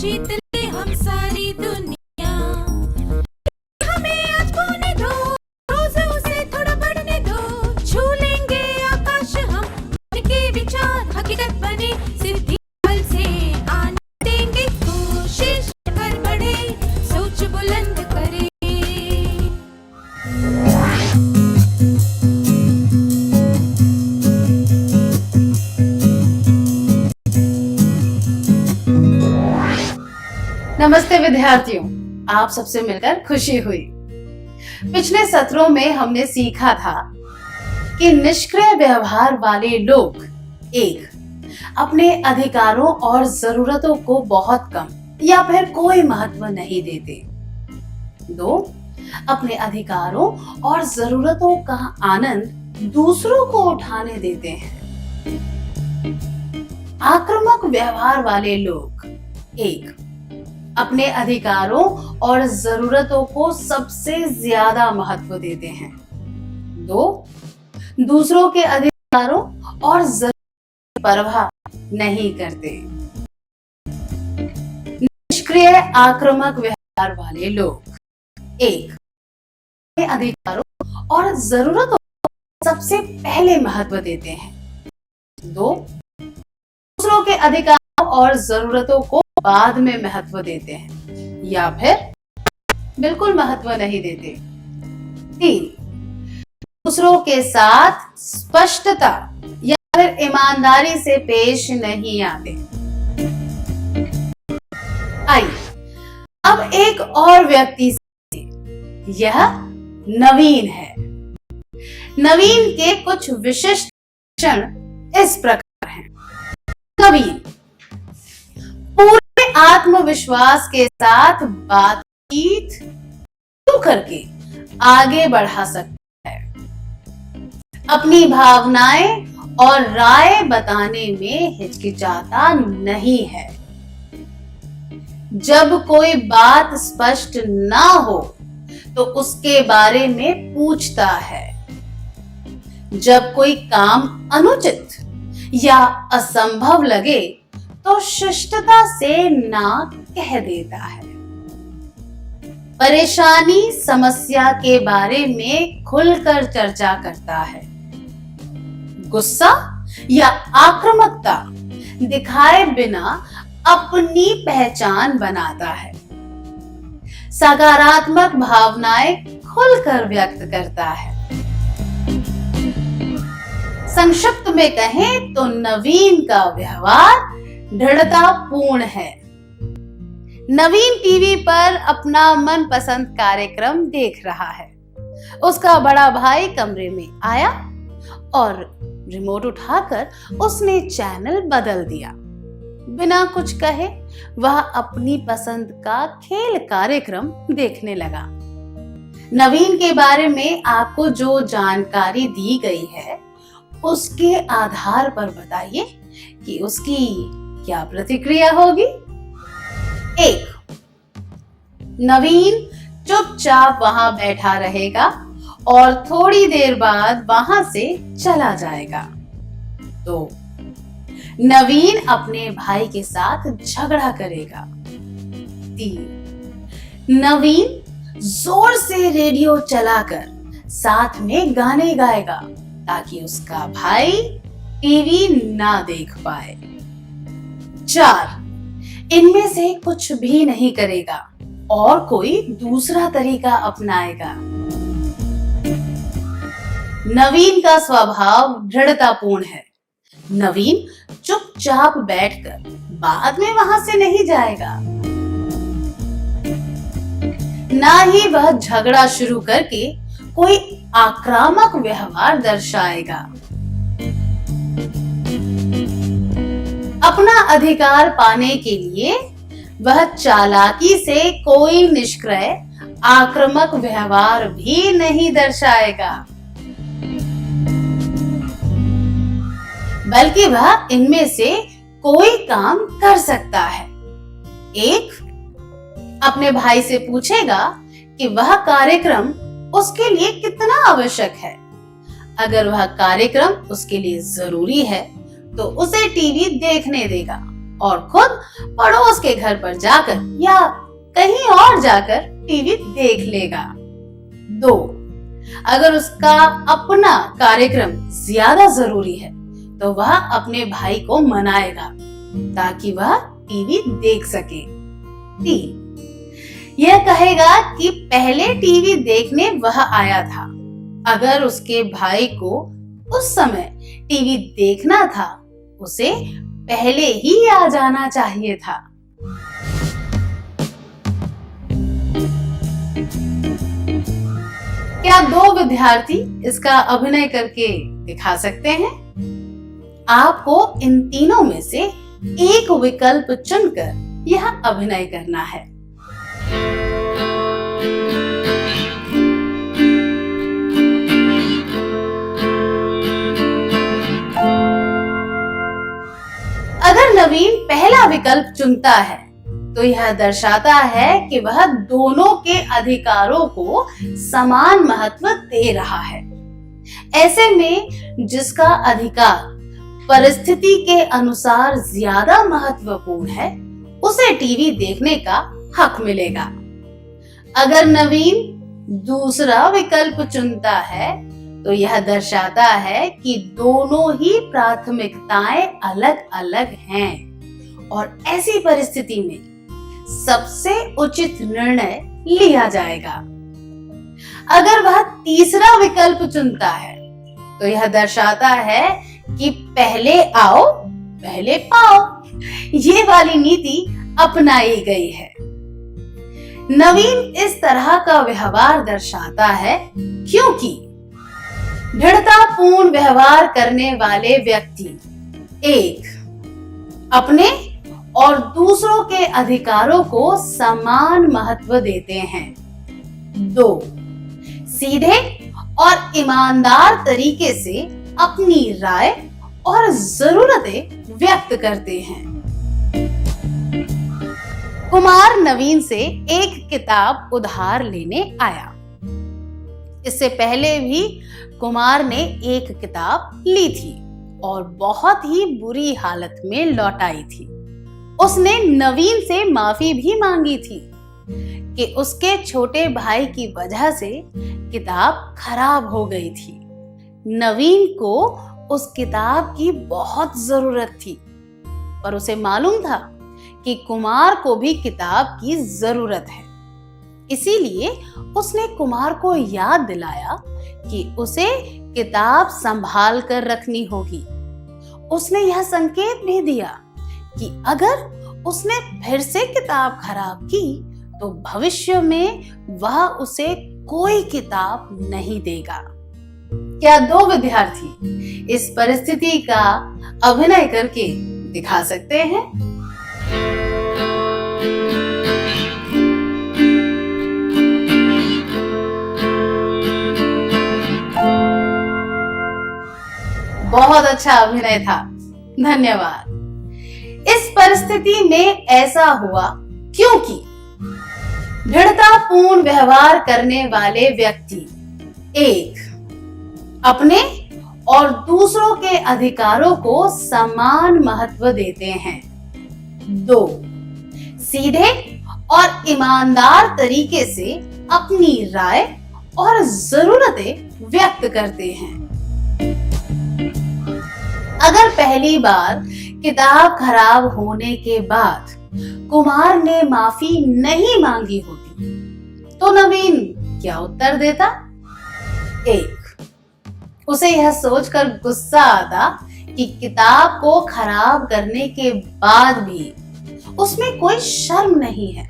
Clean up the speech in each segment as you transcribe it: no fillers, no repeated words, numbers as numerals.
जीत ले हम सारी दुनिया। हमें आज खोने दो, रोज उसे थोड़ा बढ़ने दो। छू लेंगे आकाश हम, मन के विचार हकीकत बने। सिर्फ पल से आने देंगे, कोशिश कर बढ़े, सोच बुलंद करे। नमस्ते विद्यार्थियों, आप सबसे मिलकर खुशी हुई। पिछले सत्रों में हमने सीखा था कि निष्क्रिय व्यवहार वाले लोग एक, अपने अधिकारों और जरूरतों को बहुत कम या फिर कोई महत्व नहीं देते। दो, अपने अधिकारों और जरूरतों का आनंद दूसरों को उठाने देते हैं। आक्रामक व्यवहार वाले लोग एक, अपने अधिकारों और जरूरतों को सबसे ज्यादा महत्व देते हैं। दो, दूसरों के अधिकारों और जरूरतों की परवाह नहीं करते। निष्क्रिय आक्रामक व्यवहार वाले लोग एक, अपने अधिकारों और जरूरतों को सबसे पहले महत्व देते हैं। दो, दूसरों के अधिकारों और जरूरतों को बाद में महत्व देते हैं या फिर बिल्कुल महत्व नहीं देते। तीन, दूसरों के साथ स्पष्टता या फिर ईमानदारी से पेश नहीं आते। आइए अब एक और व्यक्ति से, यह नवीन है। नवीन के कुछ विशिष्ट लक्षण इस प्रकार हैं। नवीन पूरे आत्मविश्वास के साथ बातचीत शुरू करके आगे बढ़ा सकता है। अपनी भावनाएं और राय बताने में हिचकिचाता नहीं है। जब कोई बात स्पष्ट ना हो तो उसके बारे में पूछता है। जब कोई काम अनुचित या असंभव लगे तो शिष्टता से ना कह देता है। परेशानी समस्या के बारे में खुलकर चर्चा करता है। गुस्सा या आक्रामकता दिखाए बिना अपनी पहचान बनाता है। सकारात्मक भावनाएं खुलकर व्यक्त करता है। संक्षिप्त में कहें तो नवीन का व्यवहार दृढ़तापूर्ण है। नवीन टीवी पर अपना मनपसंद कार्यक्रम देख रहा है। उसका बड़ा भाई कमरे में आया और रिमोट उठाकर उसने चैनल बदल दिया। बिना कुछ कहे वह अपनी पसंद का खेल कार्यक्रम देखने लगा। नवीन के बारे में आपको जो जानकारी दी गई है उसके आधार पर बताइए कि उसकी क्या प्रतिक्रिया होगी। एक, नवीन चुपचाप वहां बैठा रहेगा और थोड़ी देर बाद वहां से चला जाएगा। दो, नवीन अपने भाई के साथ झगड़ा करेगा। तीन, नवीन जोर से रेडियो चलाकर साथ में गाने गाएगा ताकि उसका भाई टीवी ना देख पाए। चार, इनमें से कुछ भी नहीं करेगा और कोई दूसरा तरीका अपनाएगा। नवीन का स्वभाव दृढ़तापूर्ण है। नवीन चुपचाप बैठकर बाद में वहां से नहीं जाएगा। ना ही वह झगड़ा शुरू करके कोई आक्रामक व्यवहार दर्शाएगा। अपना अधिकार पाने के लिए वह चालाकी से कोई निष्क्रिय आक्रामक व्यवहार भी नहीं दर्शाएगा, बल्कि वह इनमें से कोई काम कर सकता है। एक, अपने भाई से पूछेगा कि वह कार्यक्रम उसके लिए कितना आवश्यक है। अगर वह कार्यक्रम उसके लिए जरूरी है तो उसे टीवी देखने देगा और खुद पड़ोस के घर पर जाकर या कहीं और जाकर टीवी देख लेगा। 2, अगर उसका अपना कार्यक्रम ज्यादा जरूरी है तो वह अपने भाई को मनाएगा ताकि वह टीवी देख सके। 3, यह कहेगा कि पहले टीवी देखने वह आया था। अगर उसके भाई को उस समय टीवी देखना था, उसे पहले ही आ जाना चाहिए था। क्या 2 विद्यार्थी इसका अभिनय करके दिखा सकते हैं? आपको इन तीनों में से एक विकल्प चुनकर यह अभिनय करना है। अगर नवीन पहला विकल्प चुनता है तो यह दर्शाता है कि वह दोनों के अधिकारों को समान महत्व दे रहा है। ऐसे में जिसका अधिकार परिस्थिति के अनुसार ज्यादा महत्वपूर्ण है, उसे टीवी देखने का हक मिलेगा। अगर नवीन दूसरा विकल्प चुनता है तो यह दर्शाता है कि दोनों ही प्राथमिकताएं अलग अलग हैं और ऐसी परिस्थिति में सबसे उचित निर्णय लिया जाएगा। अगर वह तीसरा विकल्प चुनता है तो यह दर्शाता है कि पहले आओ पहले पाओ, ये वाली नीति अपनाई गई है। नवीन इस तरह का व्यवहार दर्शाता है क्योंकि दृढ़तापूर्ण व्यवहार करने वाले व्यक्ति 1, अपने और दूसरों के अधिकारों को समान महत्व देते हैं। 2, सीधे और ईमानदार तरीके से अपनी राय और जरूरतें व्यक्त करते हैं। कुमार नवीन से एक किताब उधार लेने आया। इससे पहले भी कुमार ने एक किताब ली थी और बहुत ही बुरी हालत में लौटाई थी। उसने नवीन से माफी भी मांगी थी कि उसके छोटे भाई की वजह से किताब खराब हो गई थी। नवीन को उस किताब की बहुत जरूरत थी, पर उसे मालूम था कि कुमार को भी किताब की जरूरत है। इसीलिए उसने कुमार को याद दिलाया कि उसे किताब संभाल कर रखनी होगी। उसने यह संकेत भी दिया कि अगर उसने फिर से किताब खराब की तो भविष्य में वह उसे कोई किताब नहीं देगा। क्या 2 विद्यार्थी इस परिस्थिति का अभिनय करके दिखा सकते हैं? बहुत अच्छा अभिनय था, धन्यवाद। इस परिस्थिति में ऐसा हुआ क्योंकि दृढ़तापूर्ण व्यवहार करने वाले व्यक्ति 1, अपने और दूसरों के अधिकारों को समान महत्व देते हैं। 2, सीधे और ईमानदार तरीके से अपनी राय और जरूरतें व्यक्त करते हैं। अगर पहली बार किताब खराब होने के बाद कुमार ने माफी नहीं मांगी होती तो नवीन क्या उत्तर देता? 1, उसे यह सोचकर गुस्सा आता कि किताब को खराब करने के बाद भी उसमें कोई शर्म नहीं है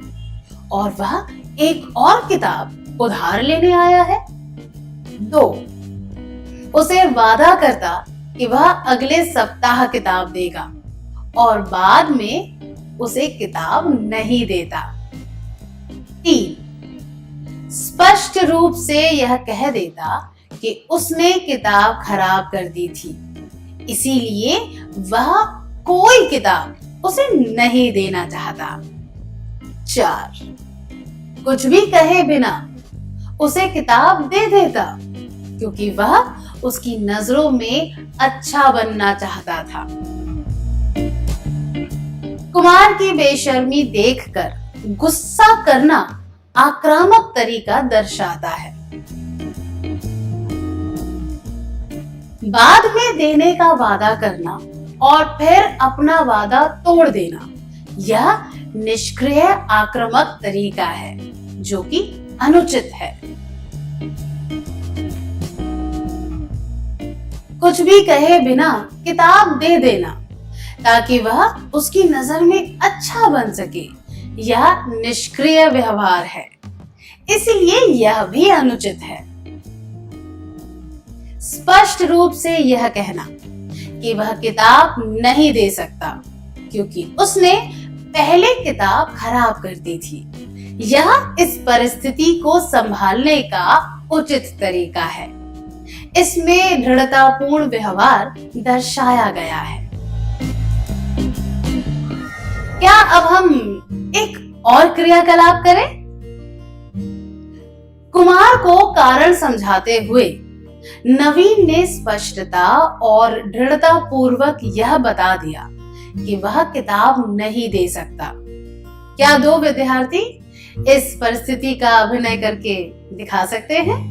और वह एक और किताब उधार लेने आया है। 2, उसे वादा करता कि वह अगले सप्ताह किताब देगा और बाद में उसे किताब नहीं देता। 3, स्पष्ट रूप से यह कह देता कि उसने किताब खराब कर दी थी, इसीलिए वह कोई किताब उसे नहीं देना चाहता। 4, कुछ भी कहे बिना उसे किताब दे देता क्योंकि वह उसकी नजरों में अच्छा बनना चाहता था। कुमार की बेशर्मी देखकर गुस्सा करना आक्रामक तरीका दर्शाता है। बाद में देने का वादा करना और फिर अपना वादा तोड़ देना, यह निष्क्रिय आक्रामक तरीका है जो कि अनुचित है। कुछ भी कहे बिना किताब दे देना ताकि वह उसकी नजर में अच्छा बन सके, यह निष्क्रिय व्यवहार है, इसलिए यह भी अनुचित है। स्पष्ट रूप से यह कहना कि वह किताब नहीं दे सकता क्योंकि उसने पहले किताब खराब कर दी थी, यह इस परिस्थिति को संभालने का उचित तरीका है। इसमें दृढ़तापूर्ण व्यवहार दर्शाया गया है। क्या अब हम एक और क्रियाकलाप करें? कुमार को कारण समझाते हुए नवीन ने स्पष्टता और दृढ़ता पूर्वक यह बता दिया कि वह किताब नहीं दे सकता। क्या दो विद्यार्थी इस परिस्थिति का अभिनय करके दिखा सकते हैं?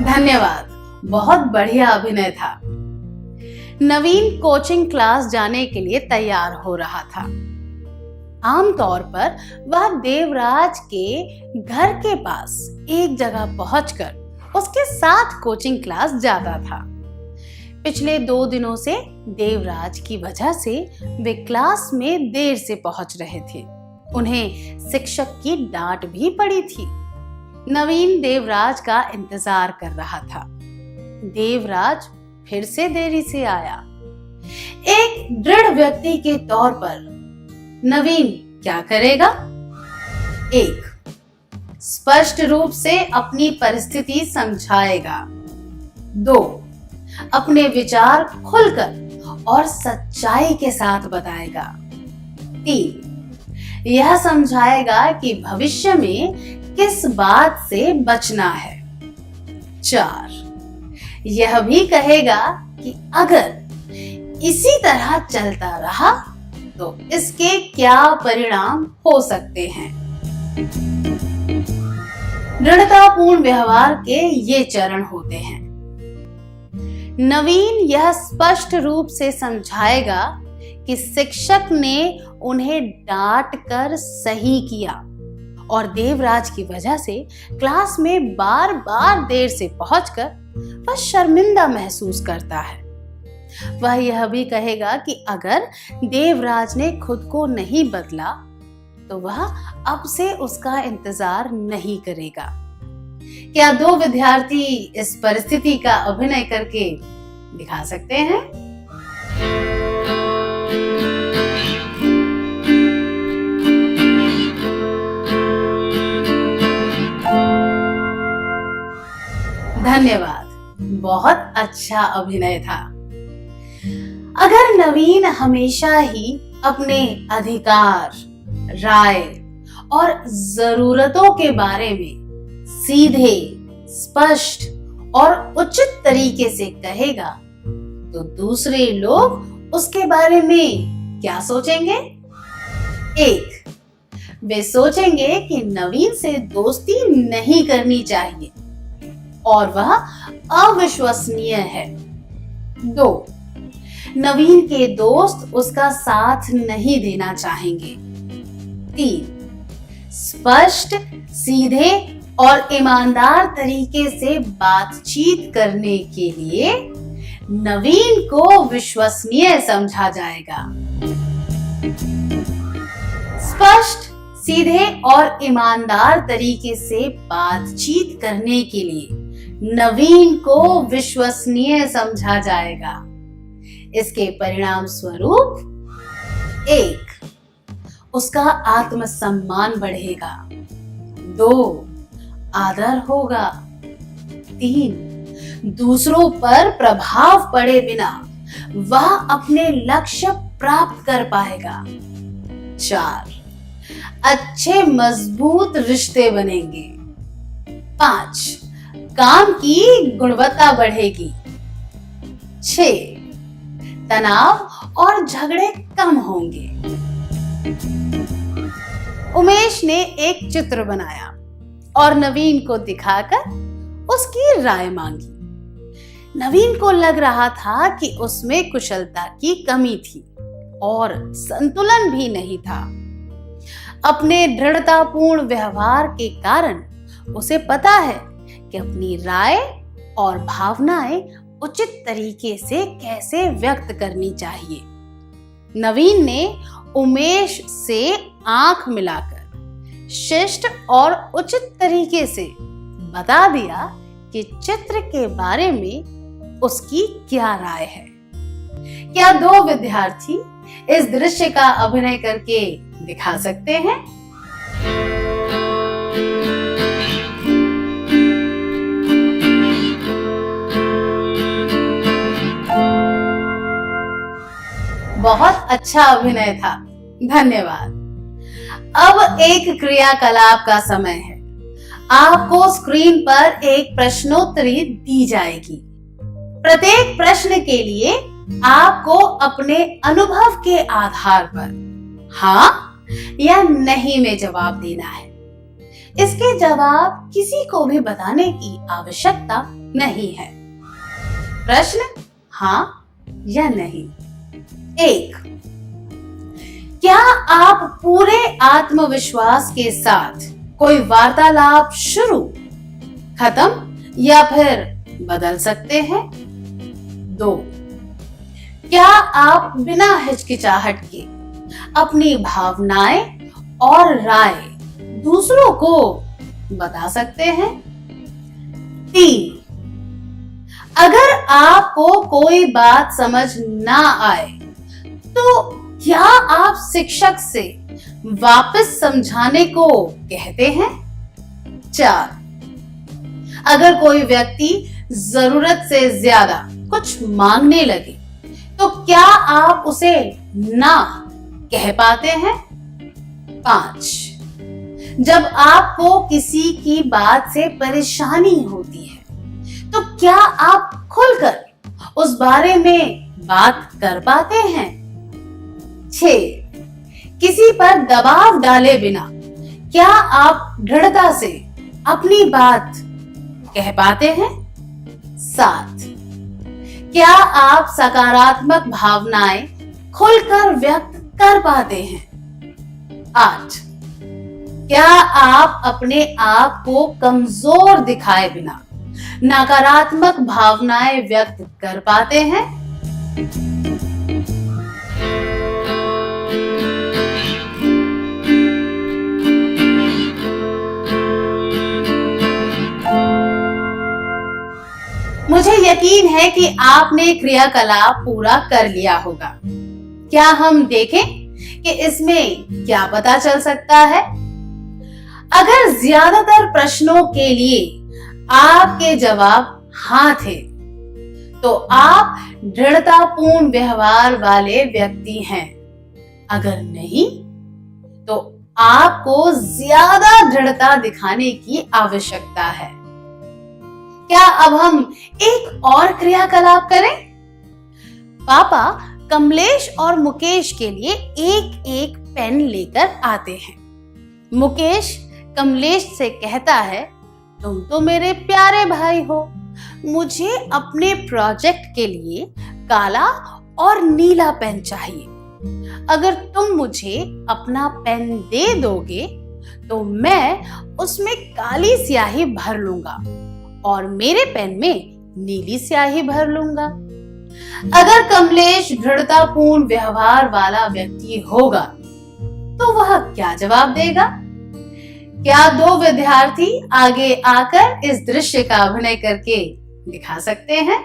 धन्यवाद, बहुत बढ़िया अभिनय था। नवीन कोचिंग क्लास जाने के लिए तैयार हो रहा था। आमतौर पर वह देवराज के घर के पास एक जगह पहुंचकर उसके साथ कोचिंग क्लास जाता था। पिछले 2 दिनों से देवराज की वजह से वे क्लास में देर से पहुंच रहे थे। उन्हें शिक्षक की डांट भी पड़ी थी। नवीन देवराज का इंतजार कर रहा था। देवराज फिर से देरी से आया। एक दृढ़ व्यक्ति के तौर पर नवीन क्या करेगा? 1. स्पष्ट रूप से अपनी परिस्थिति समझाएगा। 2. अपने विचार खुलकर और सच्चाई के साथ बताएगा। 3. यह समझाएगा कि भविष्य में किस बात से बचना है। 4. यह भी कहेगा कि अगर इसी तरह चलता रहा तो इसके क्या परिणाम हो सकते हैं। दृढ़तापूर्ण व्यवहार के ये चरण होते हैं। नवीन यह स्पष्ट रूप से समझाएगा कि शिक्षक ने उन्हें डांट कर सही किया और देवराज की वजह से क्लास में बार बार देर से पहुंचकर वह शर्मिंदा महसूस करता है। वह यह भी कहेगा कि अगर देवराज ने खुद को नहीं बदला तो वह अब से उसका इंतजार नहीं करेगा। क्या 2 विद्यार्थी इस परिस्थिति का अभिनय करके दिखा सकते हैं? धन्यवाद, बहुत अच्छा अभिनय था। अगर नवीन हमेशा ही अपने अधिकार, राय और जरूरतों के बारे में सीधे, स्पष्ट और उचित तरीके से कहेगा तो दूसरे लोग उसके बारे में क्या सोचेंगे? 1. वे सोचेंगे कि नवीन से दोस्ती नहीं करनी चाहिए और वह अविश्वसनीय है। 2. नवीन के दोस्त उसका साथ नहीं देना चाहेंगे। 3. स्पष्ट, सीधे और ईमानदार तरीके से बातचीत करने के लिए नवीन को विश्वसनीय समझा जाएगा। स्पष्ट, सीधे और ईमानदार तरीके से बातचीत करने के लिए नवीन को विश्वसनीय समझा जाएगा। इसके परिणाम स्वरूप 1. उसका आत्मसम्मान बढ़ेगा। 2. आदर होगा। 3. दूसरों पर प्रभाव पड़े बिना वह अपने लक्ष्य प्राप्त कर पाएगा। 4. अच्छे मजबूत रिश्ते बनेंगे। 5. काम की गुणवत्ता बढ़ेगी. 6. तनाव और झगड़े कम होंगे. उमेश ने एक चित्र बनाया और नवीन को दिखाकर उसकी राय मांगी. नवीन को लग रहा था कि उसमें कुशलता की कमी थी और संतुलन भी नहीं था. अपने दृढ़तापूर्ण व्यवहार के कारण उसे पता है कि अपनी राय और भावनाएं उचित तरीके से कैसे व्यक्त करनी चाहिए. नवीन ने उमेश से आंख मिलाकर शिष्ट और उचित तरीके से बता दिया कि चित्र के बारे में उसकी क्या राय है. क्या 2 विद्यार्थी इस दृश्य का अभिनय करके दिखा सकते हैं? बहुत अच्छा अभिनय था. धन्यवाद. अब एक क्रियाकलाप का समय है. आपको स्क्रीन पर एक प्रश्नोत्तरी दी जाएगी. प्रत्येक प्रश्न के लिए आपको अपने अनुभव के आधार पर हाँ या नहीं में जवाब देना है. इसके जवाब किसी को भी बताने की आवश्यकता नहीं है. प्रश्न हाँ या नहीं. 1. क्या आप पूरे आत्मविश्वास के साथ कोई वार्तालाप शुरू, खत्म या फिर बदल सकते हैं? 2. क्या आप बिना हिचकिचाहट के अपनी भावनाएं और राय दूसरों को बता सकते हैं? 3. अगर आपको कोई बात समझ ना आए तो क्या आप शिक्षक से वापस समझाने को कहते हैं? 4. अगर कोई व्यक्ति जरूरत से ज्यादा कुछ मांगने लगे तो क्या आप उसे ना कह पाते हैं? 5. जब आपको किसी की बात से परेशानी होती है तो क्या आप खुलकर उस बारे में बात कर पाते हैं? 6. किसी पर दबाव डाले बिना क्या आप दृढ़ता से अपनी बात कह पाते हैं? 7. क्या आप सकारात्मक भावनाएं खुलकर व्यक्त कर पाते हैं? 8. क्या आप अपने आप को कमजोर दिखाए बिना नकारात्मक भावनाएं व्यक्त कर पाते हैं? मुझे यकीन है कि आपने क्रियाकलाप पूरा कर लिया होगा. क्या हम देखें कि इसमें क्या पता चल सकता है? अगर ज्यादातर प्रश्नों के लिए आपके जवाब हाँ थे तो आप दृढ़तापूर्ण व्यवहार वाले व्यक्ति हैं. अगर नहीं तो आपको ज्यादा दृढ़ता दिखाने की आवश्यकता है. क्या अब हम एक और क्रियाकलाप करें? पापा कमलेश और मुकेश के लिए एक एक पेन लेकर आते हैं. मुकेश कमलेश से कहता है, तुम तो मेरे प्यारे भाई हो, मुझे अपने प्रोजेक्ट के लिए काला और नीला पेन चाहिए. अगर तुम मुझे अपना पेन दे दोगे तो मैं उसमें काली स्याही भर लूंगा और मेरे पेन में नीली स्याही भर लूंगा. अगर कमलेश दृढ़तापूर्ण व्यवहार वाला व्यक्ति होगा तो वह क्या जवाब देगा? क्या 2 विद्यार्थी आगे आकर इस दृश्य का अभिनय करके दिखा सकते हैं?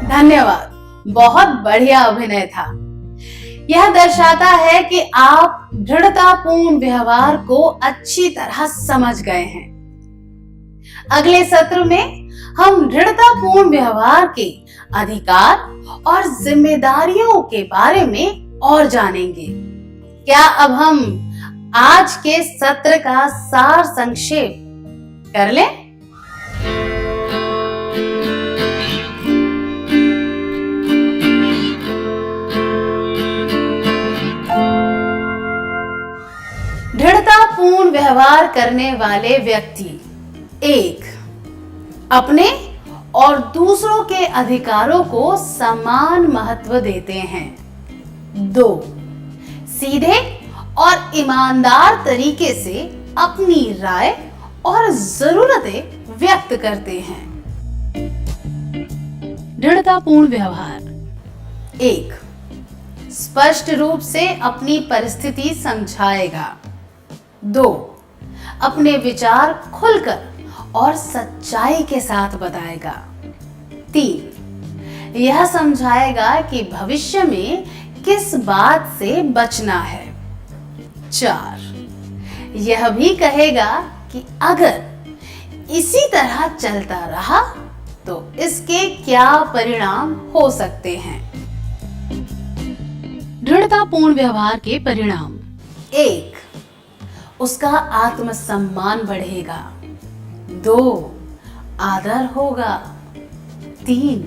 धन्यवाद. बहुत बढ़िया अभिनय था. यह दर्शाता है कि आप दृढ़तापूर्ण व्यवहार को अच्छी तरह समझ गए हैं. अगले सत्र में हम दृढ़तापूर्ण व्यवहार के अधिकार और जिम्मेदारियों के बारे में और जानेंगे। क्या अब हम आज के सत्र का सार संक्षेप कर लें? दृढ़तापूर्ण व्यवहार करने वाले व्यक्ति 1. अपने और दूसरों के अधिकारों को समान महत्व देते हैं। 2. सीधे और ईमानदार तरीके से अपनी राय और जरूरतें व्यक्त करते हैं। दृढ़तापूर्ण व्यवहार 1. स्पष्ट रूप से अपनी परिस्थिति समझाएगा। 2. अपने विचार खुलकर और सच्चाई के साथ बताएगा। 3. यह समझाएगा कि भविष्य में किस बात से बचना है। 4. यह भी कहेगा कि अगर इसी तरह चलता रहा तो इसके क्या परिणाम हो सकते हैं। दृढ़तापूर्ण व्यवहार के परिणाम 1. उसका आत्मसम्मान बढ़ेगा। 2. आदर होगा। 3.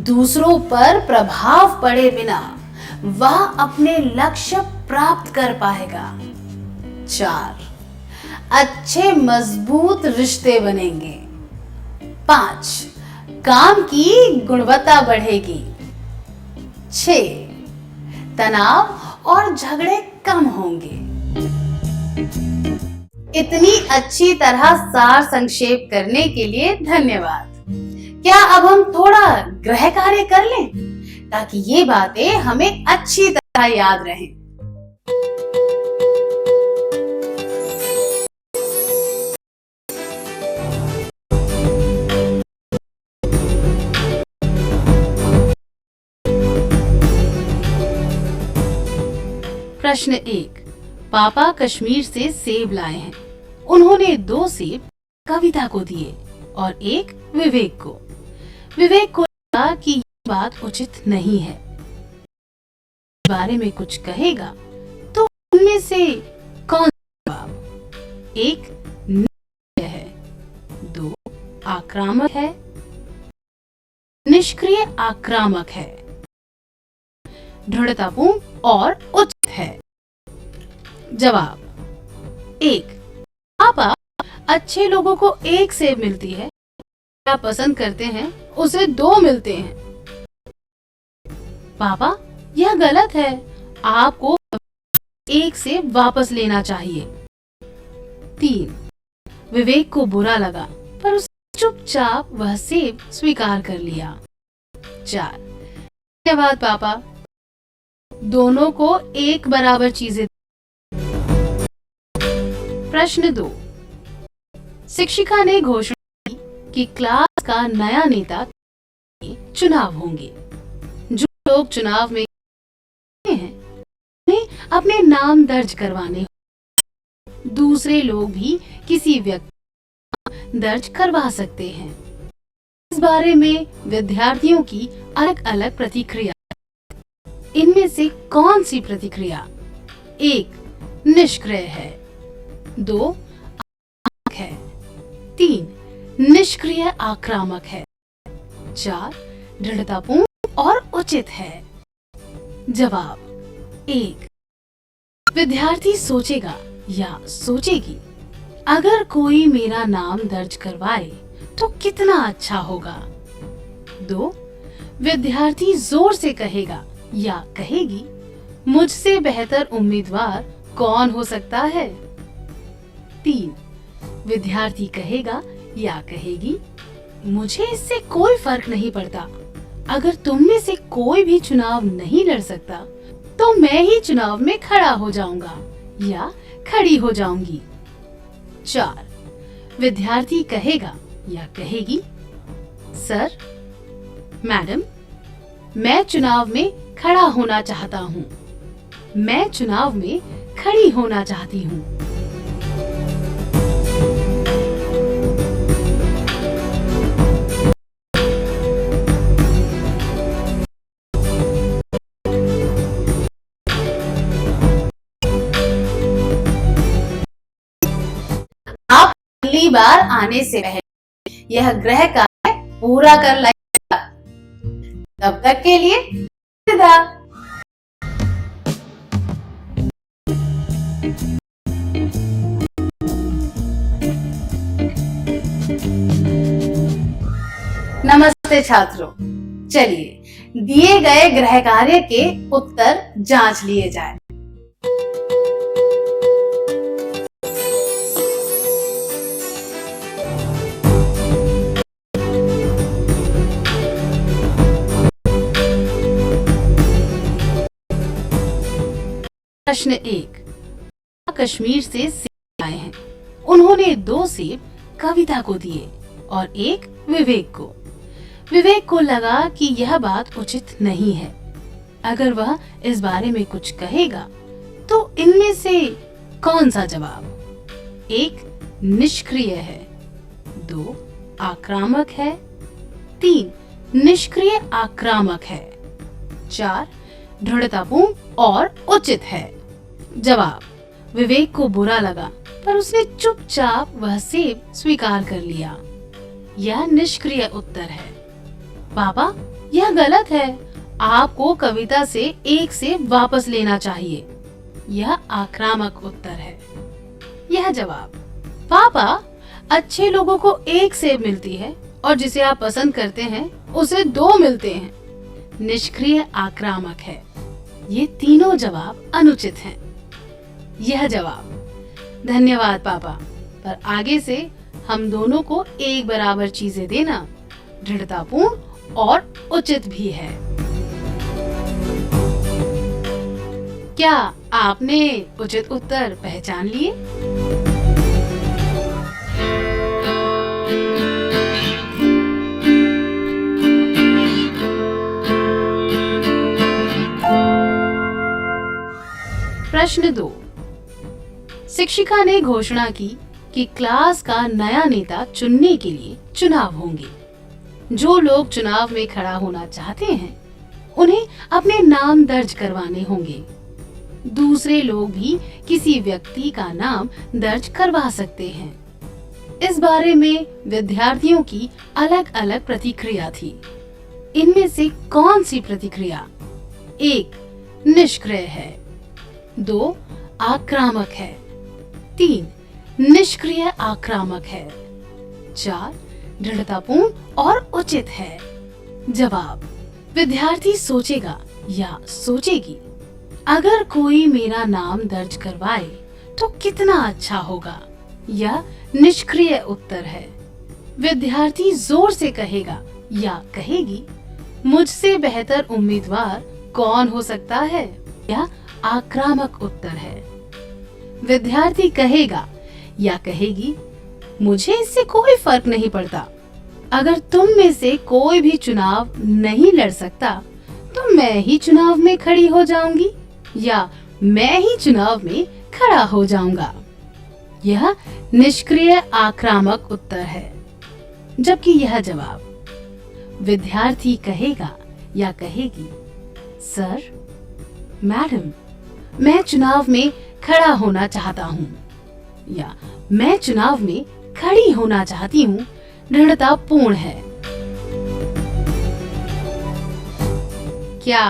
दूसरों पर प्रभाव पड़े बिना वह अपने लक्ष्य प्राप्त कर पाएगा। 4. अच्छे मजबूत रिश्ते बनेंगे। 5. काम की गुणवत्ता बढ़ेगी। 6. तनाव और झगड़े कम होंगे। इतनी अच्छी तरह सार संक्षेप करने के लिए धन्यवाद। क्या अब हम थोड़ा गृह कार्य कर लें ताकि ये बातें हमें अच्छी तरह याद रहें। प्रश्न 1. पापा कश्मीर से सेब लाए हैं। उन्होंने 2 सेब कविता को दिए और 1 विवेक को। विवेक को लगा कि ये बात उचित नहीं है, इस बारे में कुछ कहेगा तो उनमें से कौन सा जवाब 1 निष्क्रिय है, 2 आक्रामक है। निष्क्रिय आक्रामक है, दृढ़तापूर्ण और उचित है। जवाब 1. पापा अच्छे लोगों को 1 सेब मिलती है, क्या पसंद करते हैं उसे 2 मिलते हैं। पापा यह गलत है, आपको 1 सेब वापस लेना चाहिए। 3. विवेक को बुरा लगा पर उसने चुपचाप वह सेब स्वीकार कर लिया। 4. धन्यवाद पापा, दोनों को 1 बराबर चीजें। प्रश्न 2. शिक्षिका ने घोषणा की कि क्लास का नया नेता चुनाव होंगे। जो लोग चुनाव में हैं उन्हें अपने नाम दर्ज करवाने होंगे। दूसरे लोग भी किसी व्यक्ति दर्ज करवा सकते हैं। इस बारे में विद्यार्थियों की अलग अलग प्रतिक्रिया। इनमें से कौन सी प्रतिक्रिया 1 निष्क्रिय है, 2 आक्रामक है, 3 निष्क्रिय आक्रामक है, 4 दृढ़तापूर्ण और उचित है। जवाब 1. विद्यार्थी सोचेगा या सोचेगी अगर कोई मेरा नाम दर्ज करवाए तो कितना अच्छा होगा। 2 विद्यार्थी जोर से कहेगा या कहेगी मुझसे बेहतर उम्मीदवार कौन हो सकता है। 3 विद्यार्थी कहेगा या कहेगी मुझे इससे कोई फर्क नहीं पड़ता, अगर तुम में से कोई भी चुनाव नहीं लड़ सकता तो मैं ही चुनाव में खड़ा हो जाऊंगा या खड़ी हो जाऊंगी। 4 विद्यार्थी कहेगा या कहेगी सर, मैडम, मैं चुनाव में खड़ा होना चाहता हूँ, मैं चुनाव में खड़ी होना चाहती हूँ। अगली बार आने से पहले यह गृह कार्य पूरा कर लाइएगा। तब तक के लिए अलविदा। नमस्ते छात्रों, चलिए दिए गए गृह कार्य के उत्तर जांच लिए जाए। प्रश्न 1, कश्मीर से सेब आए हैं। उन्होंने 2 सेब कविता को दिए और 1 विवेक को। विवेक को लगा कि यह बात उचित नहीं है। अगर वह इस बारे में कुछ कहेगा तो इनमें से कौन सा जवाब 1 निष्क्रिय है, 2 आक्रामक है, 3 निष्क्रिय आक्रामक है, 4 दृढ़तापूर्ण और उचित है। जवाब, विवेक को बुरा लगा पर उसने चुपचाप वह सेब स्वीकार कर लिया। यह निष्क्रिय उत्तर है। पापा, यह गलत है। आपको कविता से 1 सेब वापस लेना चाहिए। यह आक्रामक उत्तर है। यह जवाब, पापा, अच्छे लोगों को 1 सेब मिलती है और जिसे आप पसंद करते हैं उसे 2 मिलते हैं। निष्क्रिय आक्रामक है। ये तीनों जवाब अनुचित हैं। यह जवाब, धन्यवाद पापा, पर आगे से हम दोनों को 1 बराबर चीजें देना दृढ़तापूर्ण और उचित भी है। क्या आपने उचित उत्तर पहचान लिए? प्रश्न 2, शिक्षिका ने घोषणा की कि क्लास का नया नेता चुनने के लिए चुनाव होंगे। जो लोग चुनाव में खड़ा होना चाहते हैं उन्हें अपने नाम दर्ज करवाने होंगे। दूसरे लोग भी किसी व्यक्ति का नाम दर्ज करवा सकते हैं। इस बारे में विद्यार्थियों की अलग अलग प्रतिक्रिया थी। इनमें से कौन सी प्रतिक्रिया 1 निष्क्रिय है, 2 आक्रामक है, 3 निष्क्रिय आक्रामक है, 4 दृढ़तापूर्ण और उचित है? जवाब, विद्यार्थी सोचेगा या सोचेगी, अगर कोई मेरा नाम दर्ज करवाए तो कितना अच्छा होगा। यह निष्क्रिय उत्तर है। विद्यार्थी जोर से कहेगा या कहेगी, मुझसे बेहतर उम्मीदवार कौन हो सकता है? यह आक्रामक उत्तर है। विद्यार्थी कहेगा या कहेगी, मुझे इससे कोई फर्क नहीं पड़ता। अगर तुम में से कोई भी चुनाव नहीं लड़ सकता तो मैं ही चुनाव में खड़ी हो जाऊंगी या मैं ही चुनाव में खड़ा हो जाऊंगा। यह निष्क्रिय आक्रामक उत्तर है। जबकि यह जवाब, विद्यार्थी कहेगा या कहेगी, सर, मैडम, मैं चुनाव में खड़ा होना चाहता हूँ या मैं चुनाव में खड़ी होना चाहती हूँ, दृढ़तापूर्ण है। क्या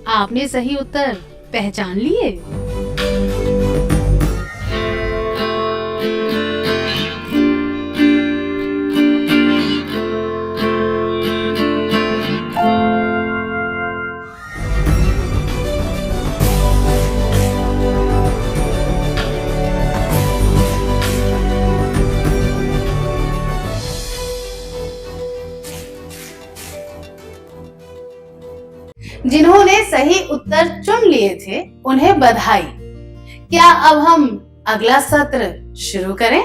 आपने सही उत्तर पहचान लिए? जिन्होंने सही उत्तर चुन लिए थे उन्हें बधाई। क्या अब हम अगला सत्र शुरू करें?